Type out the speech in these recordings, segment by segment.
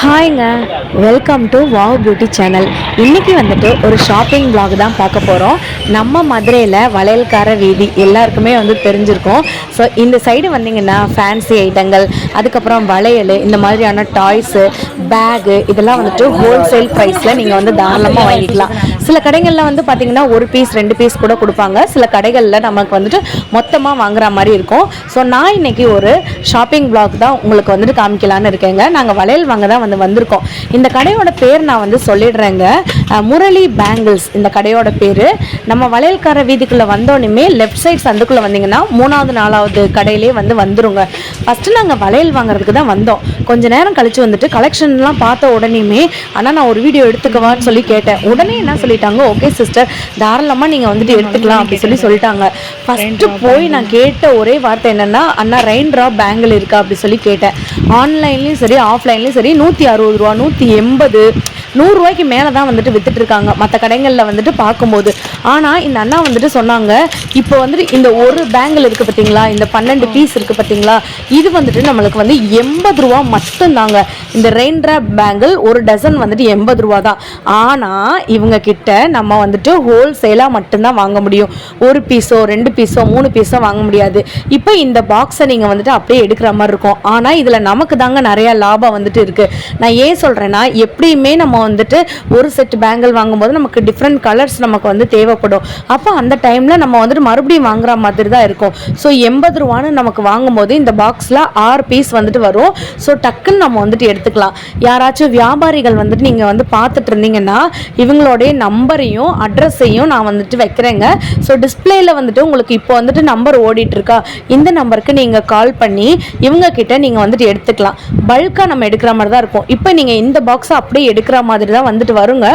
ஹாய்ங்க, welcome to wow beauty channel. இன்றைக்கி வந்துட்டு ஒரு ஷாப்பிங் vlog தான் பார்க்க போகிறோம். நம்ம மதுரையில் வளையல்கார வீதி எல்லாருக்குமே வந்து தெரிஞ்சிருக்கும். ஸோ இந்த சைடு வந்தீங்கன்னா ஃபேன்சி ஐட்டங்கள், அதுக்கப்புறம் வளையல், இந்த மாதிரியான டாய்ஸு, பேகு இதெல்லாம் வந்துட்டு ஹோல்சேல் ப்ரைஸில் நீங்கள் வந்து தாராளமாக வாங்கிக்கலாம். சில கடைகளில் வந்து பார்த்திங்கன்னா ஒரு பீஸ் 2 பீஸ் கூட கொடுப்பாங்க. சில கடைகளில் நமக்கு வந்துட்டு மொத்தமாக வாங்குற மாதிரி இருக்கும். ஸோ நான் இன்றைக்கி ஒரு ஷாப்பிங் vlog தான் உங்களுக்கு வந்துட்டு காமிக்கலான்னு இருக்கேங்க. நாங்கள் வளையல் வாங்க தான் வந்திருக்கோம். இந்த கடையோட பேர் நான் வந்து சொல்லிடுறேங்க. முரளி பேங்கிள்ஸ் இந்த கடையோட பேர். நம்ம வளையல்கார வீதிக்குள்ளே வந்தோடனே லெஃப்ட் சைட் சந்துக்குள்ளே வந்தீங்கன்னா 3வது 4வது கடையிலே வந்துருங்க. ஃபஸ்ட்டு நாங்கள் வளையல் வாங்குறதுக்கு தான் வந்தோம். கொஞ்ச நேரம் கழித்து வந்துட்டு கலெக்ஷன்லாம் பார்த்த உடனேயுமே ஆனால் நான் ஒரு வீடியோ எடுத்துக்கவான்னு சொல்லி கேட்டேன். உடனே என்ன சொல்லிட்டாங்க, ஓகே சிஸ்டர் தாராளமாக நீங்கள் வந்துட்டு எடுத்துக்கலாம் அப்படி சொல்லிட்டாங்க. ஃபஸ்ட்டு போய் நான் கேட்ட ஒரே வார்த்தை என்னென்னா, அண்ணா ரெயின் ட்ராப் பேங்கிள் இருக்கா அப்படி சொல்லி கேட்டேன். ஆன்லைன்லேயும் சரி ஆஃப்லைன்லேயும் சரி 160 ரூபா, 180, 100 ரூபாய்க்கு மேலே தான் வந்துட்டு வித்துட்டு இருக்காங்க மற்ற கடைகளில் வந்துட்டு பார்க்கும்போது. ஆனால் இந்த அண்ணா வந்துட்டு சொன்னாங்க, இப்போ வந்துட்டு இந்த ஒரு பேங்கிள் இருக்குது பார்த்தீங்களா, இந்த 12 பீஸ் இருக்குது பார்த்தீங்களா, இது வந்துட்டு நம்மளுக்கு வந்து 80 ரூபா மட்டும்தாங்க. இந்த ரெயின் ட்ராப் பேங்கிள் ஒரு டசன் வந்துட்டு 80 ரூபா தான். ஆனால் இவங்க கிட்ட நம்ம வந்துட்டு ஹோல்சேலாக மட்டும்தான் வாங்க முடியும். ஒரு பீஸோ 2 பீஸோ 3 பீஸோ வாங்க முடியாது. இப்போ இந்த பாக்ஸை நீங்கள் வந்துட்டு அப்படியே எடுக்கிற மாதிரி இருக்கும். ஆனால் இதில் நமக்கு தாங்க நிறையா லாபம் வந்துட்டு இருக்குது. நான் ஏன் சொல்கிறேன்னா, எப்படியுமே நம்ம வந்துட்டு ஒரு செட் பேங்கிள் வாங்கும்போது நமக்கு டிஃப்ரெண்ட் கலர்ஸ் நமக்கு வந்து தேவைப்படும். அப்போ அந்த டைமில் நம்ம வந்துட்டு மறுபடியும் வாங்குற மாதிரி தான் இருக்கும். ஸோ 80 ரூபான்னு நமக்கு வாங்கும்போது இந்த பாக்ஸில் 6 பீஸ் வந்துட்டு வரும். ஸோ டக்குன்னு நம்ம வந்துட்டு எடுத்துக்கலாம். யாராச்சும் வியாபாரிகள் வந்துட்டு நீங்கள் வந்து பார்த்துட்டு இருந்தீங்கன்னா இவங்களுடைய நம்பரையும் அட்ரஸையும் நான் வந்துட்டு வைக்கிறேங்க. ஸோ டிஸ்பிளேயில் வந்துட்டு உங்களுக்கு இப்போ வந்துட்டு நம்பர் ஓடிட்டுருக்கா, இந்த நம்பருக்கு நீங்கள் கால் பண்ணி இவங்க கிட்ட நீங்கள் வந்துட்டு எடுத்துக்கலாம். பல்காக நம்ம எடுக்கிற மாதிரி தான் இருக்கும். இப்போ நீங்கள் இந்த பாக்ஸை அப்படியே எடுக்கிற மாதிரி தான் வந்துட்டு வருங்க.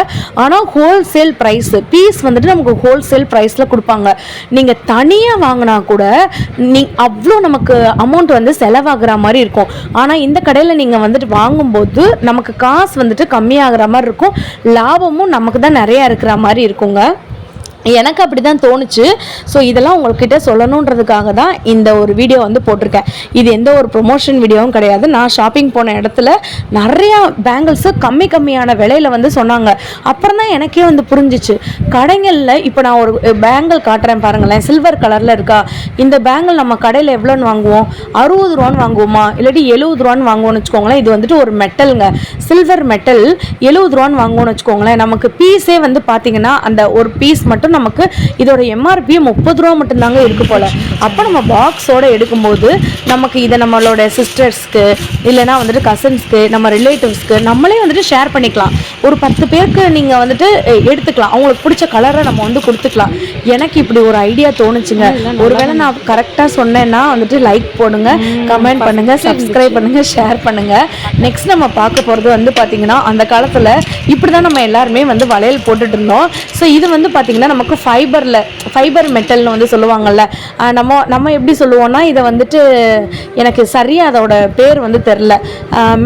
ஆனால் ஹோல்சேல் ப்ரைஸ் பீஸ் வந்துட்டு நமக்கு ஹோல்சேல் ப்ரைஸில் கொடுப்பாங்க. நீங்கள் தனியாக வாங்கினா கூட அவ்வளோ நமக்கு அமௌண்ட் வந்து செலவாகிற மாதிரி இருக்கும். ஆனால் இந்த கடையில் நீங்கள் வந்துட்டு வாங்கும்போது நமக்கு காசு வந்துட்டு கம்மியாகிற மாதிரி இருக்கும். லாபமும் நமக்கு தான் நிறையா இருக்கிற மாதிரி இருக்குங்க. எனக்கு அப்படி தான் தோணுச்சு. ஸோ இதெல்லாம் உங்கள்கிட்ட சொல்லணுன்றதுக்காக தான் இந்த ஒரு வீடியோ வந்து போட்டிருக்கேன். இது எந்த ஒரு ப்ரொமோஷன் வீடியோவும் கிடையாது. நான் ஷாப்பிங் போன இடத்துல நிறையா பேங்கிள்ஸு கம்மியான விலையில் வந்து சொன்னாங்க. அப்புறம் தான் எனக்கே வந்து புரிஞ்சிச்சு, கடைகளில் இப்போ நான் ஒரு பேங்கிள் காட்டுறேன் பாருங்களேன், சில்வர் கலரில் இருக்கா. இந்த பேங்கிள் நம்ம கடையில் எவ்வளோன்னு வாங்குவோம், 60 ரூபான்னு வாங்குவோமா, இல்லாட்டி 70 ரூபான்னு வாங்குவோன்னு வச்சுக்கோங்களேன். இது வந்துட்டு ஒரு மெட்டலுங்க, சில்வர் மெட்டல். 70 ரூபான்னு வாங்குவோன்னு வச்சுக்கோங்களேன். நமக்கு பீஸே வந்து பார்த்தீங்கன்னா அந்த ஒரு பீஸ் மட்டும் நமக்கு இதோட எம்ஆர்பி 30 ரூபா மட்டும்தாங்க இருக்கு போல. அப்போ நம்ம பாக்ஸோட எடுக்கும்போது நமக்கு இதை நம்மளோட சிஸ்டர்ஸ்க்கு இல்லைனா வந்துட்டு கசின்ஸ்க்கு, நம்ம ரிலேட்டிவ்ஸ்க்கு நம்மளே வந்துட்டு ஷேர் பண்ணிக்கலாம். ஒரு 10 பேருக்கு நீங்கள் வந்துட்டு எடுத்துக்கலாம். அவங்களுக்கு பிடிச்ச கலரை நம்ம வந்து கொடுத்துக்கலாம். எனக்கு இப்படி ஒரு ஐடியா தோணுச்சுங்க. ஒருவேளை நான் கரெக்டாக சொன்னேன்னா வந்துட்டு லைக் போடுங்க, கமெண்ட் பண்ணுங்கள், சப்ஸ்கிரைப் பண்ணுங்கள், ஷேர் பண்ணுங்கள். நெக்ஸ்ட் நம்ம பார்க்க போகிறது வந்து பார்த்திங்கன்னா, அந்த காலத்தில் இப்படி தான் நம்ம எல்லாருமே வந்து வளையல் போட்டுட்டு இருந்தோம். ஸோ இது வந்து பார்த்திங்கன்னா நமக்கு ஃபைபர் மெட்டல்னு வந்து சொல்லுவாங்கள்ல. நம்ம எப்படி சொல்லுவோம்னா, இதை வந்துட்டு எனக்கு சரியாக அதோட பேர் வந்து தெரில,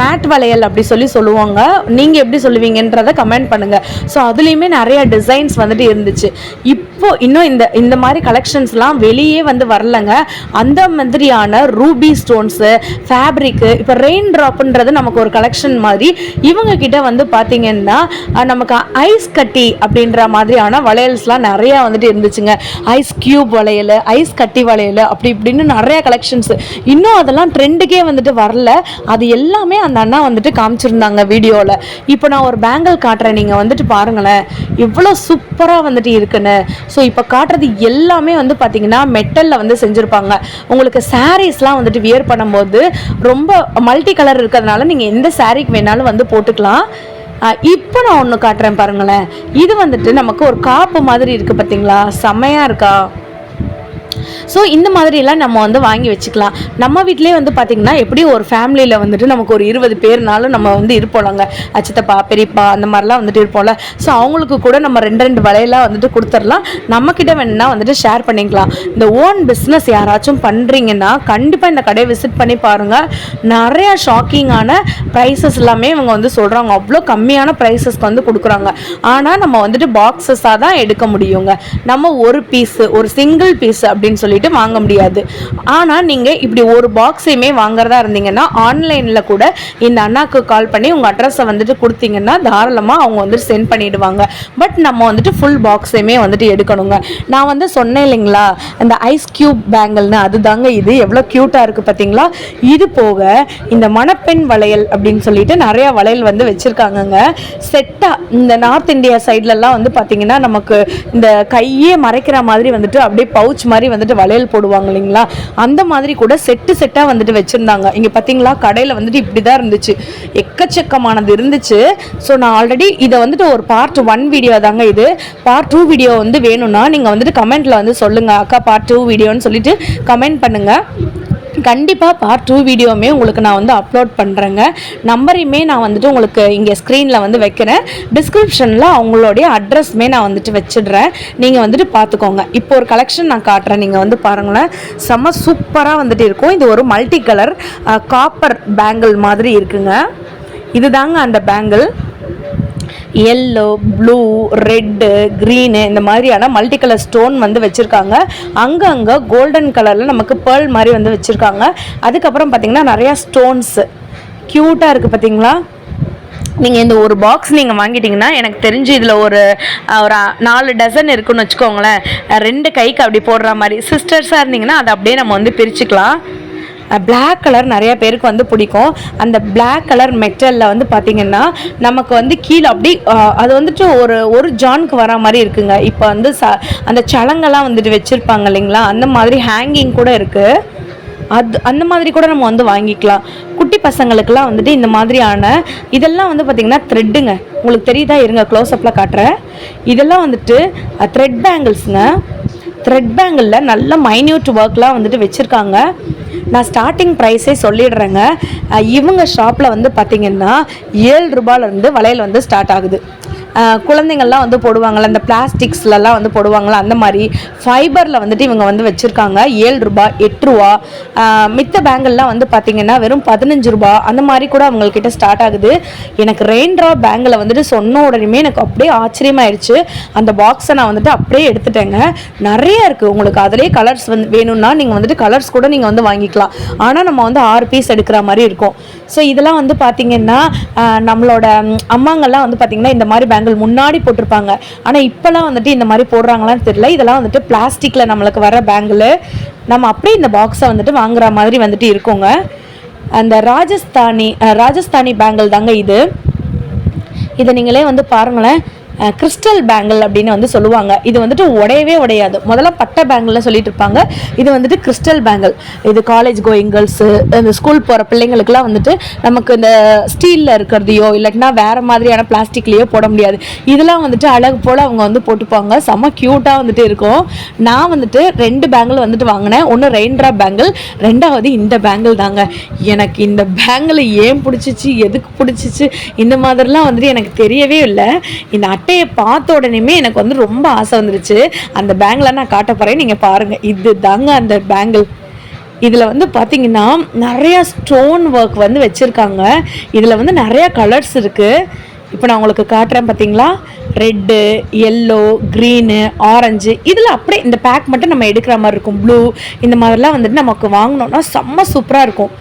மேட் வளையல் அப்படி சொல்லுவாங்க. நீங்கள் எப்படி சொல்லுவீங்கன்றதை கமெண்ட் பண்ணுங்கள். ஸோ அதுலேயுமே நிறைய டிசைன்ஸ் வந்துட்டு இருந்துச்சு. இப்போ இன்னும் இந்த மாதிரி கலெக்ஷன்ஸ்லாம் வெளியே வந்து வரலங்க. அந்த மாதிரியான ரூபி ஸ்டோன்ஸு, ஃபேப்ரிக்கு, இப்போ ரெயின் ட்ராப்ன்றது நமக்கு ஒரு கலெக்ஷன் மாதிரி. இவங்க கிட்ட வந்து பார்த்தீங்கன்னா நமக்கு ஐஸ் கட்டி அப்படின்ற மாதிரியான வளையல்ஸ்லாம் நிறையா வந்துட்டு இருந்துச்சுங்க. ஐஸ் கியூப் வளையல், ஐஸ் கட்டி வளையல், அப்படி இப்படின்னு நிறைய கலெக்ஷன்ஸ். இன்னும் அதெல்லாம் ட்ரெண்டுக்கே வந்துட்டு வரல. அது எல்லாமே அந்த அண்ணா வந்துட்டு காமிச்சிருந்தாங்க வீடியோவில். இப்போ நான் ஒரு பேங்கிள் காட்டுறேன், நீங்கள் வந்துட்டு பாருங்களேன் எவ்வளோ சூப்பராக வந்துட்டு இருக்குன்னு. ஸோ இப்போ காட்டுறது எல்லாமே வந்து பார்த்தீங்கன்னா மெட்டலில் வந்து செஞ்சுருப்பாங்க. உங்களுக்கு சாரீஸ்லாம் வந்துட்டு வியர் பண்ணும்போது ரொம்ப மல்டி கலர் இருக்கிறதுனால நீங்கள் எந்த சாரீக்கு வேணாலும் வந்து போட்டுக்கலாம். இப்போ நான் ஒன்று காட்டுறேன் பாருங்களேன். இது வந்துட்டு நமக்கு ஒரு காப்பு மாதிரி இருக்குது பார்த்தீங்களா, செம்மையாக இருக்கா. ஸோ இந்த மாதிரிலாம் நம்ம வந்து வாங்கி வச்சுக்கலாம். நம்ம வீட்டிலே வந்து பார்த்திங்கன்னா எப்படியும் ஒரு ஃபேமிலியில் வந்துட்டு நமக்கு ஒரு 20 பேர்னாலும் நம்ம வந்து இருப்போம்லங்க, சித்தப்பா பெரியப்பா அந்த மாதிரிலாம் வந்துட்டு இருப்போம்ல. ஸோ அவங்களுக்கு கூட நம்ம 2 வளையலாக வந்துட்டு கொடுத்துடலாம். நம்மக்கிட்ட வேணுன்னா வந்துட்டு ஷேர் பண்ணிக்கலாம். இந்த ஓன் பிஸ்னஸ் யாராச்சும் பண்ணுறீங்கன்னா கண்டிப்பாக இந்த கடையை விசிட் பண்ணி பாருங்கள். நிறையா ஷாக்கிங்கான ப்ரைஸஸ் எல்லாமே இவங்க வந்து சொல்கிறாங்க. அவ்வளோ கம்மியான ப்ரைஸஸ்க்கு வந்து கொடுக்குறாங்க. ஆனால் நம்ம வந்துட்டு பாக்ஸஸாக தான் எடுக்க முடியுங்க. நம்ம ஒரு பீஸு, ஒரு சிங்கிள் பீஸ் அப்படின்னு சொல்லி சொல்லிட்டு வாங்க முடியாது. ஆனால் நீங்கள் இப்படி ஒரு பாக்ஸையுமே வாங்குறதா இருந்தீங்கன்னா ஆன்லைனில் கூட இந்த அண்ணாக்கு கால் பண்ணி உங்கள் அட்ரஸை வந்துட்டு கொடுத்தீங்கன்னா தாராளமாக அவங்க வந்துட்டு சென்ட் பண்ணிவிடுவாங்க. பட் நம்ம வந்துட்டு ஃபுல் பாக்ஸையுமே வந்துட்டு எடுக்கணுங்க. நான் வந்து சொன்னேன் இல்லைங்களா இந்த ஐஸ் கியூப் பேங்கிள்னு, அது தாங்க இது. எவ்வளோ க்யூட்டாக இருக்குது பார்த்தீங்களா. இது போக இந்த மணப்பெண் வளையல் அப்படின்னு சொல்லிட்டு நிறையா வளையல் வந்து வச்சுருக்காங்கங்க செட்டாக. இந்த நார்த் இந்தியா சைட்லலாம் வந்து பார்த்திங்கன்னா நமக்கு இந்த கையே மறைக்கிற மாதிரி வந்துட்டு அப்படியே பவுச் மாதிரி வந்துட்டு வளையல் போடுவாங்க இல்லைங்களா, அந்த மாதிரி கூட செட்டாக வந்துட்டு வச்சுருந்தாங்க. இங்கே பார்த்தீங்களா கடையில் வந்துட்டு இப்படி தான் இருந்துச்சு, எக்கச்சக்கமானது இருந்துச்சு. ஸோ நான் ஆல்ரெடி இதை வந்துட்டு ஒரு பார்ட் 1 வீடியோ தாங்க இது. பார்ட் 2 வீடியோ வந்து வேணும்னா நீங்கள் வந்துட்டு கமெண்ட்டில் வந்து சொல்லுங்கள், அக்கா பார்ட் 2 வீடியோன்னு சொல்லிட்டு கமெண்ட் பண்ணுங்கள். கண்டிப்பாக பார்ட் 2 வீடியோவுமே உங்களுக்கு நான் வந்து அப்லோட் பண்ணுறேங்க. நம்பரையுமே நான் வந்துட்டு உங்களுக்கு இங்கே ஸ்க்ரீனில் வந்து வைக்கிறேன். டிஸ்கிரிப்ஷனில் அவங்களுடைய அட்ரஸ்மே நான் வந்துட்டு வச்சிடுறேன், நீங்கள் வந்துட்டு பார்த்துக்கோங்க. இப்போ ஒரு கலெக்ஷன் நான் காட்டுறேன், நீங்கள் வந்து பாருங்களேன். செம்ம சூப்பராக வந்துட்டு இருக்கும். இது ஒரு மல்டி கலர் காப்பர் பேங்கிள் மாதிரி இருக்குங்க. இது தாங்க அந்த bangle. Yellow, blue, red, green இந்த மாதிரியான மல்டி கலர் ஸ்டோன் வந்து வச்சுருக்காங்க. அங்கங்கே கோல்டன் கலரில் நமக்கு பேர்ல் மாதிரி வந்து வச்சுருக்காங்க. அதுக்கப்புறம் பார்த்திங்கன்னா நிறையா ஸ்டோன்ஸு க்யூட்டாக இருக்குது பார்த்தீங்களா. நீங்கள் இந்த ஒரு பாக்ஸ் நீங்கள் வாங்கிட்டீங்கன்னா எனக்கு தெரிஞ்சு இதில் ஒரு 4 டசன் இருக்குன்னு வச்சுக்கோங்களேன். 2 கைக்கு அப்படி போடுற மாதிரி. சிஸ்டர்ஸாக இருந்தீங்கன்னா அதை அப்படியே நம்ம வந்து பிரிச்சுக்கலாம். பிளாக் கலர் நிறைய பேருக்கு வந்து பிடிக்கும். அந்த பிளாக் கலர் மெட்டலில் வந்து பார்த்திங்கன்னா நமக்கு வந்து கீழே அப்படி அது வந்துட்டு ஒரு ஜானுக்கு வர மாதிரி இருக்குங்க. இப்போ வந்து அந்த சலங்கெல்லாம் வந்துட்டு வச்சுருப்பாங்க இல்லைங்களா, அந்த மாதிரி ஹேங்கிங் கூட இருக்குது. அந்த மாதிரி கூட நம்ம வந்து வாங்கிக்கலாம். குட்டி பசங்களுக்கெல்லாம் வந்துட்டு இந்த மாதிரியான இதெல்லாம் வந்து பார்த்திங்கன்னா த்ரெட்டுங்க. உங்களுக்கு தெரியுதா, இருங்க க்ளோஸ்அப்பில் காட்டுறேன். இதெல்லாம் வந்துட்டு த்ரெட் பேங்கிள்ஸுங்க. த்ரெட் பேங்கிளில் நல்ல மைன்யூட் ஒர்க்லாம் வந்துட்டு வச்சுருக்காங்க. நான் ஸ்டார்டிங் ப்ரைஸே சொல்லிடுறேங்க. இவங்க ஷாப்பில் வந்து பார்த்திங்கன்னா 7 ரூபாயிலேருந்து வளையல் வந்து ஸ்டார்ட் ஆகுது. குழந்தைங்கள்லாம் வந்து போடுவாங்கள்ல, அந்த பிளாஸ்டிக்ஸ்லலாம் வந்து போடுவாங்களா, அந்த மாதிரி ஃபைபரில் வந்துட்டு இவங்க வந்து வச்சுருக்காங்க. 7 ரூபா, 8 ரூபா. மித்த பேங்கிள்லாம் வந்து பார்த்திங்கன்னா வெறும் 15 ரூபா அந்த மாதிரி கூட அவங்கக்கிட்ட ஸ்டார்ட் ஆகுது. எனக்கு ரெயின்ட்ரா பேங்கில் வந்துட்டு சொன்ன உடனே எனக்கு அப்படியே ஆச்சரியமாயிடுச்சு. அந்த பாக்ஸை நான் வந்துட்டு அப்படியே எடுத்துட்டேங்க. நிறைய இருக்குது. உங்களுக்கு அதிலே கலர்ஸ் வந்து வேணும்னா நீங்கள் வந்துட்டு கலர்ஸ் கூட நீங்கள் வந்து வாங்கிக்கலாம். ஆனால் நம்ம வந்து 6 பீஸ் எடுக்கிற மாதிரி இருக்கும். ஸோ இதெல்லாம் வந்து பார்த்திங்கன்னா நம்மளோட அம்மாங்கள்லாம் வந்து பார்த்திங்கன்னா இந்த மாதிரி பேங்கிள் முன்னாடி போட்டிருப்பாங்க. ஆனால் இப்போலாம் வந்துட்டு இந்த மாதிரி போடுறாங்களான்னு தெரியல. இதெல்லாம் வந்துட்டு பிளாஸ்டிக்கில் நம்மளுக்கு வர பேங்கிள். நம்ம அப்படியே இந்த பாக்ஸை வந்துட்டு வாங்குற மாதிரி வந்துட்டு இருக்குங்க. அந்த ராஜஸ்தானி பேங்கிள் தாங்க இது. இதை நீங்களே வந்து பாருங்களேன். கிறிஸ்டல் பேங்கிள் அப்படின்னு வந்து சொல்லுவாங்க. இது வந்துட்டு உடையவே உடையாது. முதல்ல பட்டை பேங்கிள்னு சொல்லிட்டு இருப்பாங்க. இது வந்துட்டு கிறிஸ்டல் பேங்கிள். இது காலேஜ் கோயிங் கேர்ள்ஸு, இந்த ஸ்கூல் போகிற பிள்ளைங்களுக்குலாம் வந்துட்டு நமக்கு இந்த ஸ்டீலில் இருக்கிறதையோ இல்லாட்டினா வேறு மாதிரியான பிளாஸ்டிக்லேயோ போட முடியாது. இதெல்லாம் வந்துட்டு அழகு போல் அவங்க வந்து போட்டுப்பாங்க. செம்ம க்யூட்டாக வந்துட்டு இருக்கும். நான் வந்துட்டு 2 பேங்கிள் வந்துட்டு வாங்கினேன். ஒன்று ரெயின்ட்ரா பேங்கிள், 2வது இந்த பேங்கிள் தாங்க. எனக்கு இந்த பேங்கிள் ஏன் பிடிச்சிச்சு, எதுக்கு பிடிச்சிச்சு, இந்த மாதிரிலாம் வந்துட்டு எனக்கு தெரியவே இல்லை. இந்த அட்டையை பார்த்த உடனே எனக்கு வந்து ரொம்ப ஆசை வந்துருச்சு. அந்த பேங்கில் நான் காட்ட போகிறேன், நீங்கள் பாருங்கள். இது தாங்க அந்த பேங்கிள். இதில் வந்து பார்த்திங்கன்னா நிறையா ஸ்டோன் ஒர்க் வந்து வச்சுருக்காங்க. இதில் வந்து நிறையா கலர்ஸ் இருக்குது. இப்போ நான் உங்களுக்கு காட்டுறேன் பார்த்தீங்களா. Red, yellow, green, orange. இதில் அப்படியே இந்த பேக் மட்டும் நம்ம எடுக்கிற மாதிரி இருக்கும். ப்ளூ இந்த மாதிரிலாம் வந்துட்டு நமக்கு வாங்கினோன்னா செம்ம சூப்பராக இருக்கும்.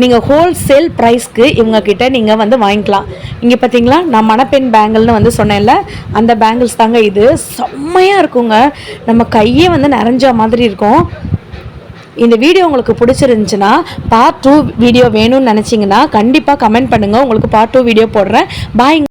நீங்கள் ஹோல்சேல் ப்ரைஸ்க்கு இவங்கக்கிட்ட நீங்கள் வந்து வாங்கிக்கலாம். இங்கே பார்த்தீங்களா, நான் மணப்பெண் பேங்கிள்னு வந்து சொன்னேன்ல, அந்த பேங்கிள்ஸ் தாங்க இது. செம்மையாக இருக்குங்க. நம்ம கையே வந்து நிறைஞ்ச மாதிரி இருக்கும். இந்த வீடியோ உங்களுக்கு பிடிச்சிருந்துச்சுன்னா பார்ட் 2 வீடியோ வேணும்னு நினச்சிங்கன்னா கண்டிப்பாக கமெண்ட் பண்ணுங்கள். உங்களுக்கு பார்ட் 2 வீடியோ போடுறேன். பாய்.